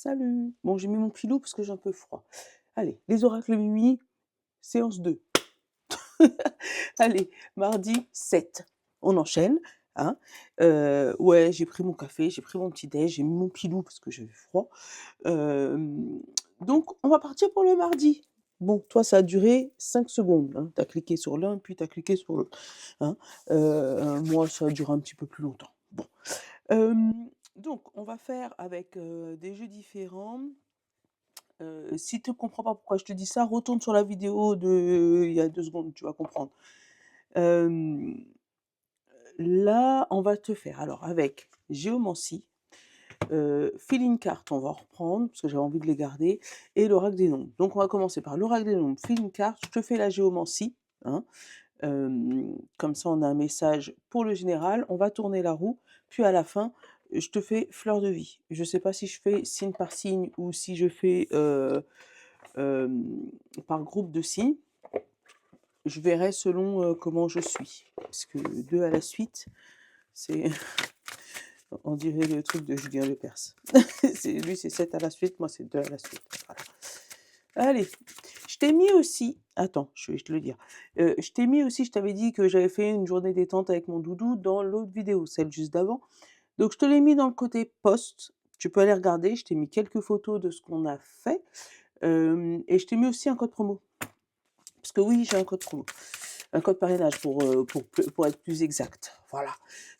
Salut. Bon, j'ai mis mon pilou parce que j'ai un peu froid. Allez, les oracles de Mimi, séance 2. Allez, mardi 7. On enchaîne, hein. Ouais, j'ai pris mon café, j'ai pris mon petit déj, j'ai mis mon pilou parce que j'avais froid. Donc on va partir pour le mardi. Bon, toi, ça a duré 5 secondes, hein. Tu as cliqué sur l'un, puis tu as cliqué sur l'autre, hein. Moi, ça a duré un petit peu plus longtemps. Bon, donc on va faire avec, des jeux différents. Si tu comprends pas pourquoi je te dis ça, retourne sur la vidéo de il y a 2 secondes, tu vas comprendre. Hem, Là, on va te faire alors avec géomancie, feeling card, on va en reprendre parce que j'avais envie de les garder et l'oracle des nombres. Donc on va commencer par l'oracle des nombres, feeling card, je te fais la géomancie, hein, comme ça on a un message pour le général, on va tourner la roue, puis à la fin, je te fais fleur de vie. Je sais pas si je fais signe par signe ou si je fais, par groupe de signes. Je verrai selon, comment je suis. Parce que 2 à la suite, c'est on dirait le truc de Julien Lepers. Lui, c'est 7 à la suite, moi, c'est 2 à la suite. Voilà. Allez, je t'ai mis aussi attends, je vais te le dire. Je t'ai mis aussi, je t'avais dit que j'avais fait une journée détente avec mon doudou dans l'autre vidéo, celle juste d'avant. Donc je te l'ai mis dans le côté post. Tu peux aller regarder, je t'ai mis quelques photos de ce qu'on a fait, et je t'ai mis aussi un code promo. Parce que oui, j'ai un code promo. Un code parrainage pour être plus exact. Voilà.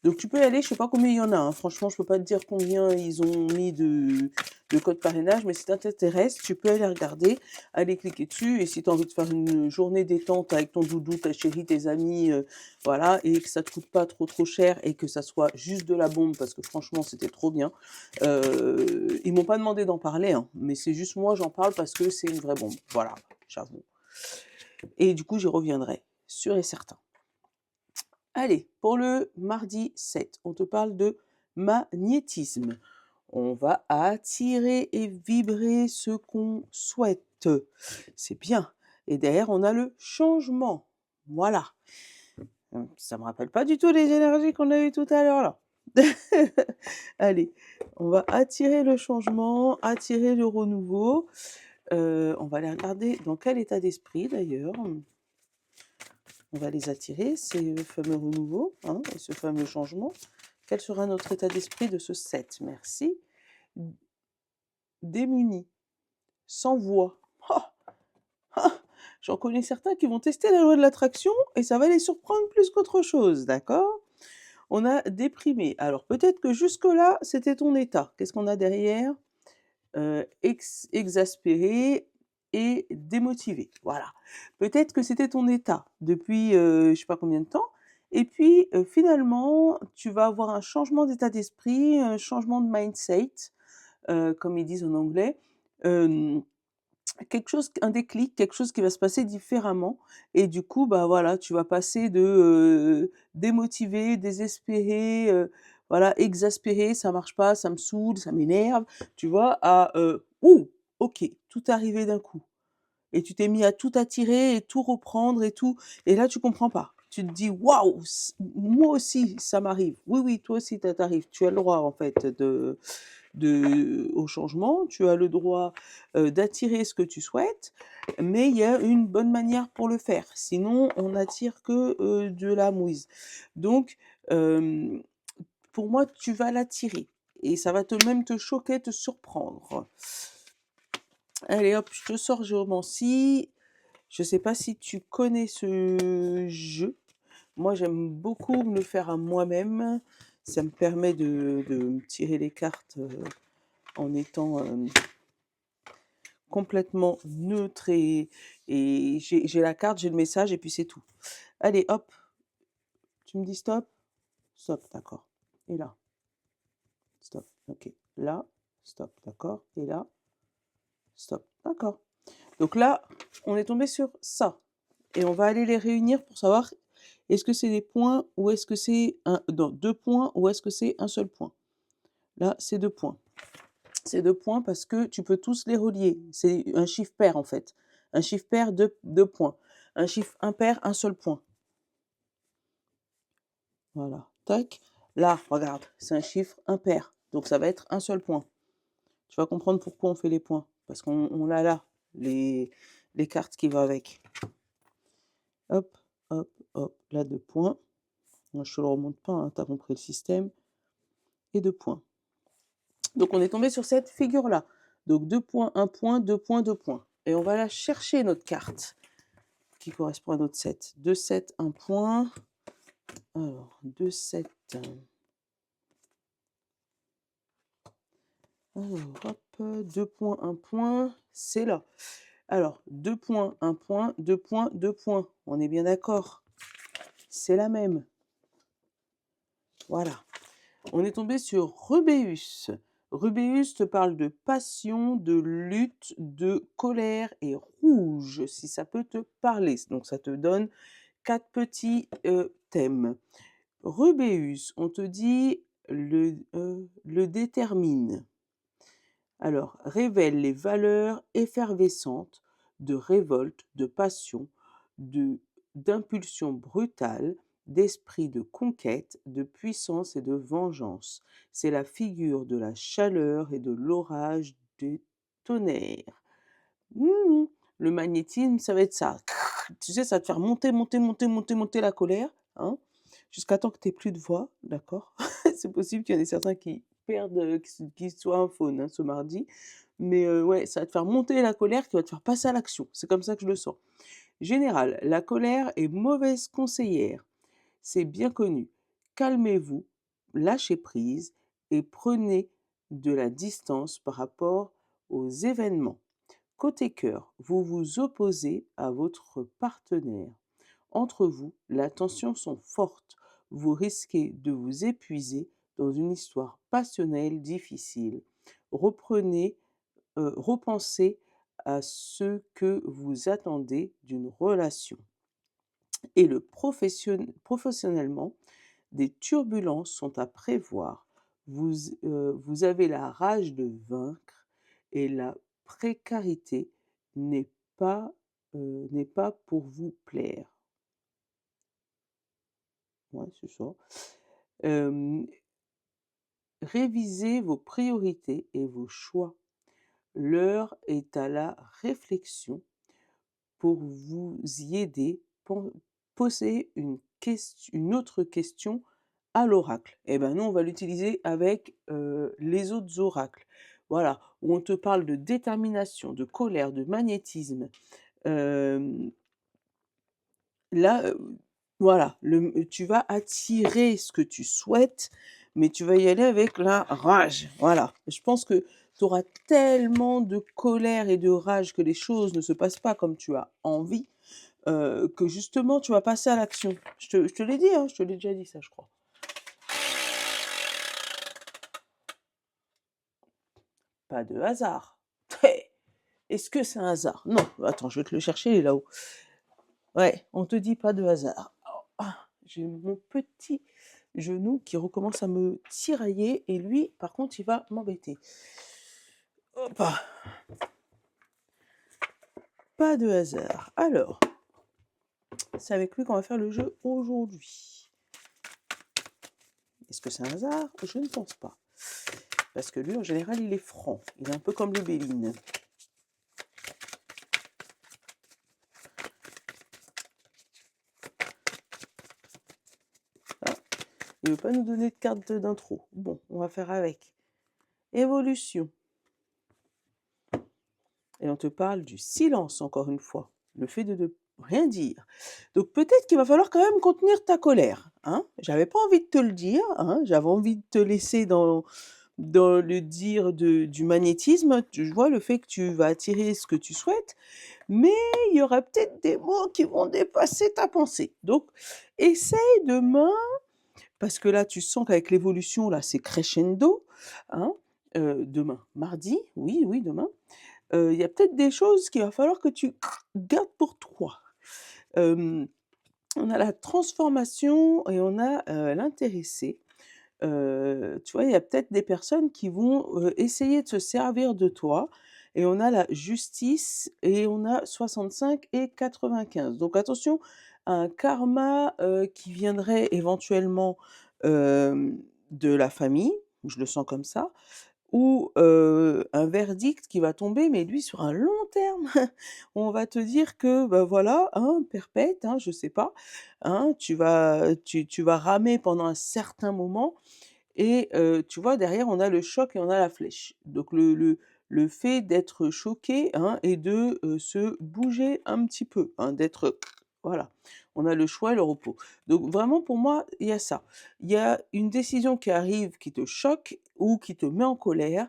Donc tu peux y aller, je sais pas combien il y en a, hein. Franchement, je peux pas te dire combien ils ont mis de code parrainage, mais si ça t'intéresse, tu peux aller regarder, aller cliquer dessus. Et si tu as envie de faire une journée détente avec ton doudou, ta chérie, tes amis, voilà, et que ça te coûte pas trop cher et que ça soit juste de la bombe, parce que franchement, c'était trop bien. Ils m'ont pas demandé d'en parler, hein, mais c'est juste moi, j'en parle parce que c'est une vraie bombe. Voilà, j'avoue. Et du coup, j'y reviendrai, sûr et certain. Allez, pour le mardi 7, on te parle de magnétisme. On va attirer et vibrer ce qu'on souhaite. C'est bien. Et derrière, on a le changement. Voilà. Ça me rappelle pas du tout les énergies qu'on a eues tout à l'heure là. Allez, on va attirer le changement, attirer le renouveau. On va aller regarder dans quel état d'esprit d'ailleurs. On va les attirer, ces fameux renouveaux, hein, et ce fameux changement. Quel sera notre état d'esprit de ce 7? Merci. Démuni, sans voix. Ah, ah, j'en connais certains qui vont tester la loi de l'attraction et ça va les surprendre plus qu'autre chose, d'accord? On a déprimé. Alors peut-être que jusque-là, c'était ton état. Qu'est-ce qu'on a derrière? Exaspéré et démotivé. Voilà. Peut-être que c'était ton état depuis, je sais pas combien de temps et puis, finalement, tu vas avoir un changement d'état d'esprit, un changement de mindset, comme ils disent en anglais. Hem, Quelque chose un déclic, quelque chose qui va se passer différemment et du coup, bah, voilà, tu vas passer de, démotivé, désespéré, voilà, exaspéré, ça marche pas, ça me saoule, ça m'énerve, tu vois? À, «Ouh! OK, tout est arrivé d'un coup» et tu t'es mis à tout attirer et tout reprendre et tout et là, tu comprends pas. Tu te dis: «Waouh! Moi aussi, ça m'arrive». Oui, oui, toi aussi, ça t'arrive. Tu as le droit, en fait, au changement, tu as le droit, d'attirer ce que tu souhaites, mais il y a une bonne manière pour le faire. Sinon, on n'attire que, de la mouise. Donc, hem, pour moi, tu vas l'attirer et ça va même te choquer, te surprendre. Allez hop, je te sors géomancie. Je sais pas si tu connais ce jeu. Moi, j'aime beaucoup me le faire à moi-même. Ça me permet de me tirer les cartes, en étant, complètement neutre et j'ai la carte, j'ai le message et puis c'est tout. Allez hop, tu me dis stop? Stop, d'accord. Et là? Stop, OK. Là, stop, d'accord. Et là? Stop, d'accord. Donc là, on est tombé sur ça et on va aller les réunir pour savoir est-ce que c'est des points ou est-ce que c'est un non, 2 points ou est-ce que c'est un seul point? Là, c'est 2 points. C'est 2 points parce que tu peux tous les relier. C'est un chiffre pair, en fait. Un chiffre pair, deux points. Un chiffre impair, un seul point. Voilà, tac. Là, regarde, c'est un chiffre impair, donc ça va être un seul point. Tu vas comprendre pourquoi on fait les points. Parce qu'on a là les cartes qui vont avec. Hop, hop, hop, là 2 points. Moi je te le remonte pas, hein, tu as compris le système. Et 2 points. Donc on est tombé sur cette figure-là. Donc 2 points, 1 point, 2 points, 2 points. Et on va la chercher notre carte qui correspond à notre 7. 2, 7, 1 point. Alors, 2, 7. Alors, hop, 2 points, 1 point. C'est là. Alors, 2 points, 1 point, 2 points, 2 points. On est bien d'accord. C'est la même. Voilà. On est tombé sur Rubéus. Rubéus te parle de passion, de lutte, de colère et rouge, si ça peut te parler. Donc ça te donne 4 petits thèmes. Rubéus, on te dit le détermine. Alors, révèle les valeurs effervescentes de révolte, de passion, d'impulsion brutale, d'esprit de conquête, de puissance et de vengeance. C'est la figure de la chaleur et de l'orage du tonnerre. Mmh. Le magnétisme, ça va être ça. Tu sais, ça va te faire monter, monter, monter, monter, monter la colère, hein, jusqu'à temps que tu aies plus de voix, d'accord? C'est possible qu'il y en ait certains qui perdent, qui soient un faune, hein, ce mardi. Mais ouais, ça va te faire monter la colère qui va te faire passer à l'action. C'est comme ça que je le sens. Général, la colère est mauvaise conseillère. C'est bien connu. Calmez-vous, lâchez prise et prenez de la distance par rapport aux événements. Côté cœur, vous vous opposez à votre partenaire. Entre vous, les tensions sont fortes. Vous risquez de vous épuiser dans une histoire passionnelle difficile. Repensez à ce que vous attendez d'une relation. Et professionnellement, des turbulences sont à prévoir. Vous avez la rage de vaincre et la précarité n'est pas, n'est pas pour vous plaire. Ouais, c'est ça. Révisez vos priorités et vos choix. L'heure est à la réflexion pour vous y aider. Posez une autre question à l'oracle. Eh ben nous, on va l'utiliser avec les autres oracles. Voilà, où on te parle de détermination, de colère, de magnétisme. Là, voilà, tu vas attirer ce que tu souhaites, mais tu vas y aller avec la rage. Voilà. Je pense que tu auras tellement de colère et de rage que les choses ne se passent pas comme tu as envie, que justement tu vas passer à l'action. Je te l'ai dit, hein, je te l'ai déjà dit ça, je crois. Pas de hasard. Est-ce que c'est un hasard? Non. Attends, je vais te le chercher, il est là-haut. Ouais, on te dit pas de hasard. J'ai mon petit genou qui recommence à me tirailler et lui, par contre, il va m'embêter. Hop. Pas de hasard. Alors, c'est avec lui qu'on va faire le jeu aujourd'hui. Est-ce que c'est un hasard? Je ne pense pas. Parce que lui, en général, il est franc. Il est un peu comme le Béline. Ah, il ne veut pas nous donner de carte d'intro. Bon, on va faire avec. Évolution. Et on te parle du silence, encore une fois. Le fait de ne rien dire. Donc peut-être qu'il va falloir quand même contenir ta colère. Hein. J'avais pas envie de te le dire. Hein. J'avais envie de te laisser dans le dire du magnétisme. Tu vois, le fait que tu vas attirer ce que tu souhaites. Mais il y aura peut-être des mots qui vont dépasser ta pensée. Donc essaye demain, parce que là tu sens qu'avec l'évolution, là c'est crescendo. Hein. Demain, mardi, oui, demain. Il y a peut-être des choses qu'il va falloir que tu gardes pour toi. On a la transformation et on a l'intéressé. Tu vois, il y a peut-être des personnes qui vont essayer de se servir de toi. Et on a la justice et on a 65 et 95. Donc attention à un karma qui viendrait éventuellement de la famille, je le sens comme ça, ou un verdict qui va tomber, mais lui sur un long terme. On va te dire que, bah, voilà, hein, perpète, hein, je sais pas, hein, tu vas ramer pendant un certain moment et tu vois, derrière, on a le choc et on a la flèche. Donc le fait d'être choqué, hein, et de, se bouger un petit peu, hein, d'être voilà, on a le choix et le repos. Donc vraiment pour moi, il y a ça. Il y a une décision qui arrive qui te choque ou qui te met en colère,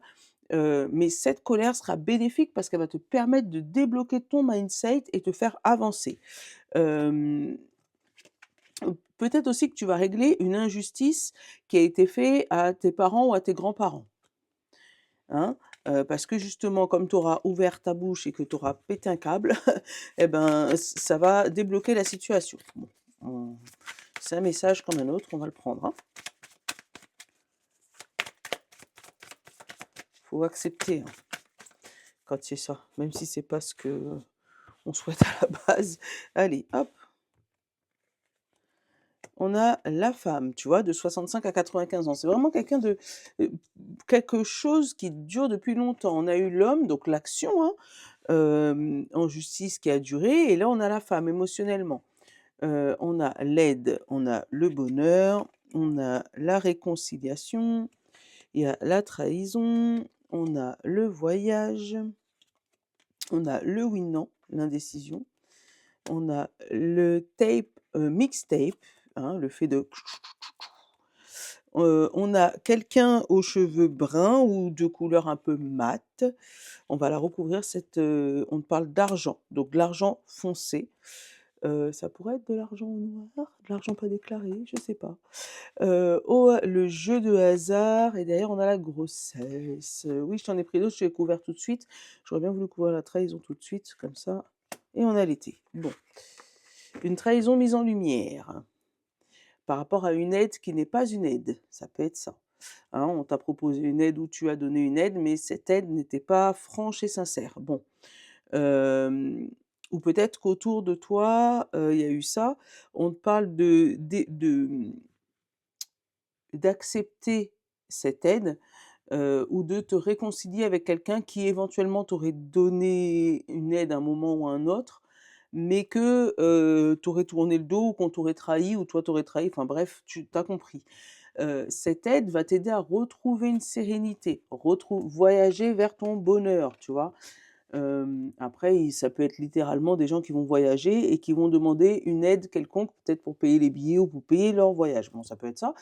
mais cette colère sera bénéfique parce qu'elle va te permettre de débloquer ton mindset et te faire avancer. Hem Peut-être aussi que tu vas régler une injustice qui a été faite à tes parents ou à tes grands-parents, hein. Parce que justement comme tu auras ouvert ta bouche et que tu auras pété un câble, et ben, ça va débloquer la situation. Bon, on c'est un message comme un autre, on va le prendre, hein. Faut accepter, hein, quand c'est ça, même si c'est pas ce que on souhaite à la base. Allez, hop. On a la femme, tu vois, de 65 à 95 ans. C'est vraiment quelqu'un de quelque chose qui dure depuis longtemps. On a eu l'homme, donc l'action, hein, en justice qui a duré et là on a la femme émotionnellement. On a l'aide, on a le bonheur, on a la réconciliation, il y a la trahison, on a le voyage, on a le oui/non, l'indécision, on a le tape, mixtape, hein, le fait de on a quelqu'un aux cheveux bruns ou de couleur un peu mate. On va la recouvrir on parle d'argent, donc de l'argent foncé. Ça pourrait être de l'argent noir, de l'argent pas déclaré, je sais pas. Le jeu de hasard et derrière on a la grossesse. Oui, je t'en ai pris d'autres, je l'ai couvert tout de suite. J'aurais bien voulu couvrir la trahison tout de suite, comme ça et on a l'été. Bon, une trahison mise en lumière par rapport à une aide qui n'est pas une aide, ça peut être ça. Hein, on t'a proposé une aide ou tu as donné une aide, mais cette aide n'était pas franche et sincère. Bon, hem, ou peut-être qu'autour de toi, il y a eu ça. On te parle d'accepter cette aide, ou de te réconcilier avec quelqu'un qui éventuellement t'aurait donné une aide à un moment ou à un autre, mais que, tu aurais tourné le dos ou qu'on t'aurait trahi ou toi t'aurais trahi, enfin bref, tu as compris. Cette aide va t'aider à retrouver une sérénité, voyager vers ton bonheur, tu vois? Après ça peut être littéralement des gens qui vont voyager et qui vont demander une aide quelconque, peut-être pour payer les billets ou pour payer leur voyage. Bon, ça peut être ça,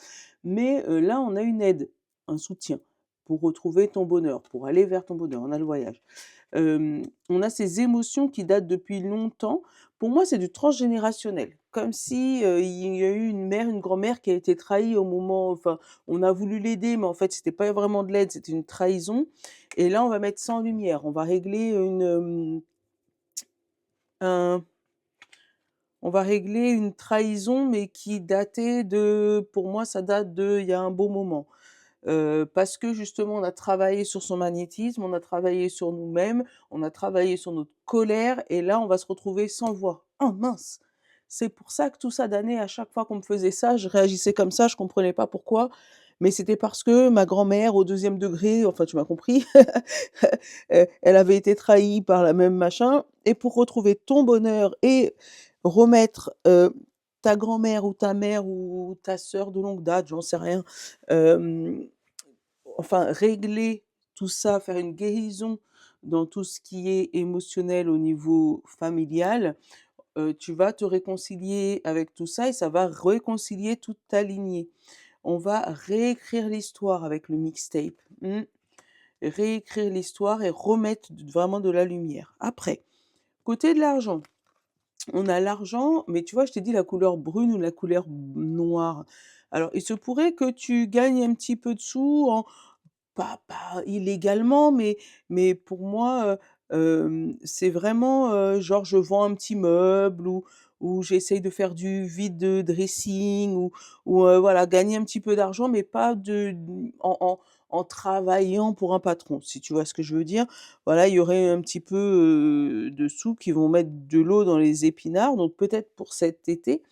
mais là, on a une aide, un soutien pour retrouver ton bonheur, pour aller vers ton bonheur. On a le voyage. On a ces émotions qui datent depuis longtemps. Pour moi, c'est du transgénérationnel. Comme si, il y a eu une mère, une grand-mère qui a été trahie au moment enfin, on a voulu l'aider, mais en fait, c'était pas vraiment de l'aide, c'était une trahison et là, on va mettre ça en lumière. On va régler un on va régler une trahison, mais qui datait pour moi, ça date il y a un bon moment. Parce que justement, on a travaillé sur son magnétisme, on a travaillé sur nous-mêmes, on a travaillé sur notre colère et là, on va se retrouver sans voix. Oh mince! C'est pour ça que tout ça d'années, à chaque fois qu'on me faisait ça, je réagissais comme ça, je comprenais pas pourquoi, mais c'était parce que ma grand-mère au 2e degré, enfin tu m'as compris, elle avait été trahie par la même machin et pour retrouver ton bonheur et remettre, ta grand-mère ou ta mère ou ta sœur de longue date, j'en sais rien, hem enfin régler tout ça, faire une guérison dans tout ce qui est émotionnel au niveau familial, tu vas te réconcilier avec tout ça et ça va réconcilier toute ta lignée. On va réécrire l'histoire avec le mixtape. Réécrire l'histoire et remettre vraiment de la lumière. Après, côté de l'argent, on a l'argent, mais tu vois, je t'ai dit la couleur brune ou la couleur noire. Alors, il se pourrait que tu gagnes un petit peu de sous pas illégalement, mais pour moi, c'est vraiment, genre je vends un petit meuble ou j'essaye de faire du vide dressing ou voilà, gagner un petit peu d'argent, mais pas en travaillant pour un patron, si tu vois ce que je veux dire? Voilà, il y aurait un petit peu, de sous qui vont mettre de l'eau dans les épinards, donc peut-être pour cet été,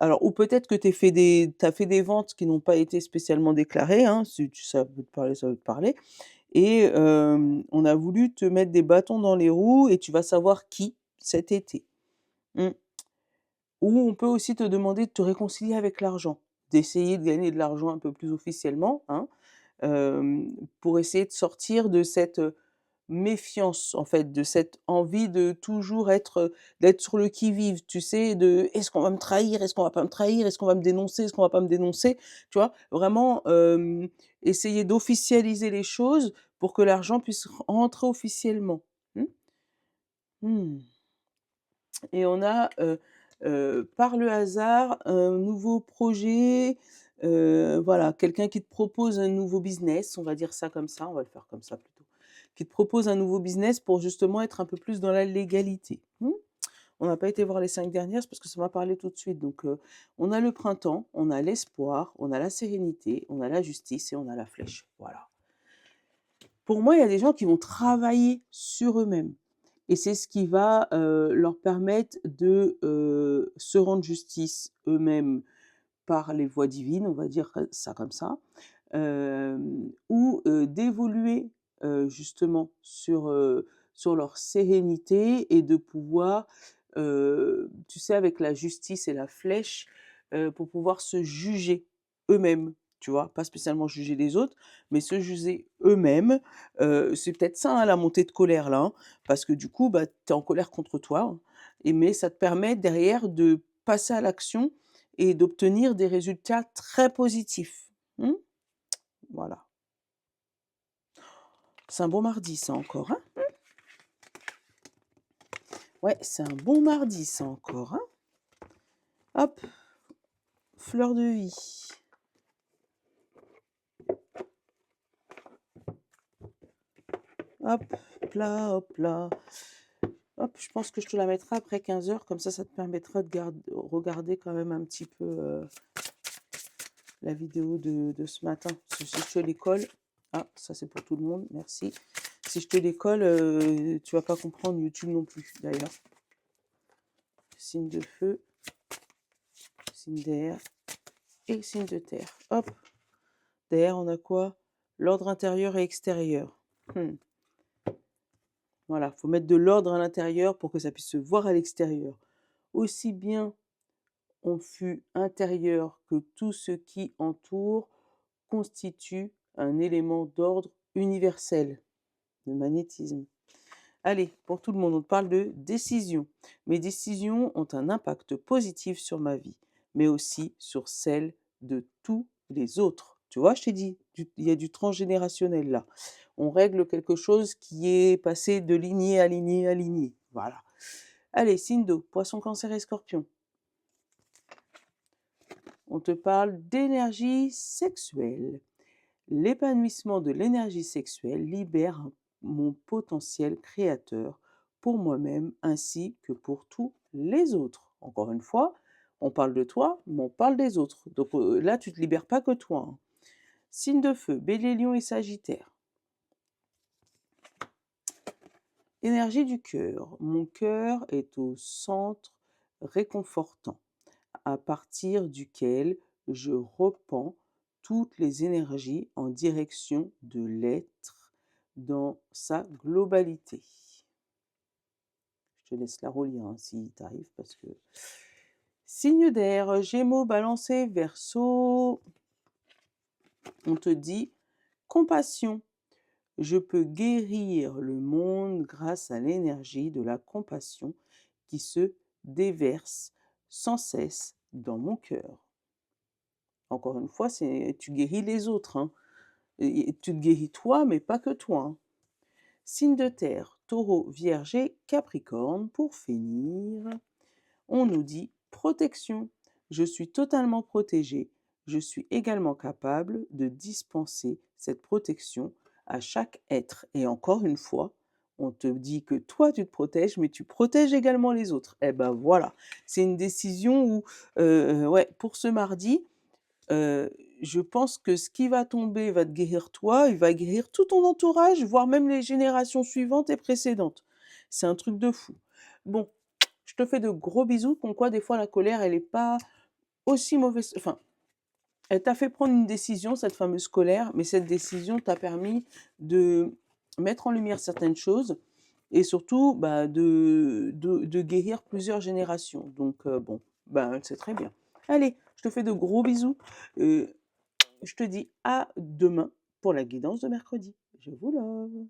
alors ou peut-être que tu as fait des ventes qui n'ont pas été spécialement déclarées, hein, si ça veut te parler, ça veut te parler et on a voulu te mettre des bâtons dans les roues et tu vas savoir qui cet été. Mmh. Ou on peut aussi te demander de te réconcilier avec l'argent, d'essayer de gagner de l'argent un peu plus officiellement, hein, pour essayer de sortir de cette, méfiance, en fait, de cette envie de toujours être, d'être sur le qui-vive, tu sais? De: «Est-ce qu'on va me trahir? Est-ce qu'on va pas me trahir? Est-ce qu'on va me dénoncer? Est-ce qu'on va pas me dénoncer?» Tu vois? Vraiment, essayer d'officialiser les choses pour que l'argent puisse rentrer officiellement. Mmh? Mmh. Et on a, par le hasard, un nouveau projet, voilà, quelqu'un qui te propose un nouveau business, on va dire ça comme ça, on va le faire comme ça plutôt. Qui te propose un nouveau business pour justement être un peu plus dans la légalité. Mmh? On n'a pas été voir les 5 dernières, c'est parce que ça m'a parlé tout de suite. Donc, on a le printemps, on a l'espoir, on a la sérénité, on a la justice et on a la flèche. Voilà. Pour moi, il y a des gens qui vont travailler sur eux-mêmes et c'est ce qui va, leur permettre de, se rendre justice eux-mêmes par les voies divines, on va dire, ça comme ça, ou, d'évoluer, justement sur leur sérénité et de pouvoir, tu sais, avec la justice et la flèche, pour pouvoir se juger eux-mêmes, tu vois? Pas spécialement juger les autres, mais se juger eux-mêmes. C'est peut-être ça, hein, la montée de colère là, hein, parce que du coup, bah, tu es en colère contre toi, hein, et mais ça te permet derrière de passer à l'action et d'obtenir des résultats très positifs. Mmh? Voilà. C'est un bon mardi ça encore, hein? Ouais, c'est un bon mardi ça encore, hein? Hop, fleur de vie. Hop là, hop là. Hop, je pense que je te la mettrai après 15 heures, comme ça te permettra de regarder quand même un petit peu, la vidéo de ce matin. Parce que si je te les colle, ah, ça c'est pour tout le monde, merci. Si je te les colle, tu vas pas comprendre YouTube non plus, d'ailleurs. Signe de feu, signe d'air et signe de terre. Hop, d'air, on a quoi? L'ordre intérieur et extérieur. Voilà, faut mettre de l'ordre à l'intérieur pour que ça puisse se voir à l'extérieur. Aussi bien on fut intérieur que tout ce qui entoure constitue un élément d'ordre universel, le magnétisme. Allez, pour tout le monde, on parle de décision. Mes décisions ont un impact positif sur ma vie, mais aussi sur celle de tous les autres. Tu vois, je t'ai dit, il y a du transgénérationnel là. On règle quelque chose qui est passé de lignée à lignée à lignée. Voilà. Allez, signe d'eau, poisson, cancer et scorpion. On te parle d'énergie sexuelle. L'épanouissement de l'énergie sexuelle libère mon potentiel créateur pour moi-même ainsi que pour tous les autres. Encore une fois, on parle de toi, mais on parle des autres. Donc là, tu ne te libères pas que toi, hein. Signe de feu, Bélier, Lion et Sagittaire. Énergie du cœur. Mon cœur est au centre réconfortant, à partir duquel je repens toutes les énergies en direction de l'être dans sa globalité. Je te laisse la relire, hein, si t'arrives, parce que... Signe d'air, Gémeaux, Balancé, Verseau. On te dit compassion. Je peux guérir le monde grâce à l'énergie de la compassion qui se déverse sans cesse dans mon cœur. Encore une fois, tu guéris les autres, hein. Et tu te guéris toi, mais pas que toi, hein. Signe de terre, Taureau, Vierge et Capricorne. Pour finir, on nous dit protection. Je suis totalement protégée. Je suis également capable de dispenser cette protection à chaque être. Et encore une fois, on te dit que toi, tu te protèges, mais tu protèges également les autres. Eh ben voilà, c'est une décision où, ouais, pour ce mardi, je pense que ce qui va tomber va te guérir toi, il va guérir tout ton entourage, voire même les générations suivantes et précédentes. C'est un truc de fou. Bon, je te fais de gros bisous, comme quoi des fois la colère, elle est pas aussi mauvaise, enfin, Elle t'a fait prendre une décision, cette fameuse colère, mais cette décision t'a permis de mettre en lumière certaines choses et surtout, bah, de guérir plusieurs générations. Donc, bon, ben, c'est très bien. Allez, je te fais de gros bisous. Je te dis à demain pour la guidance de mercredi. Je vous love.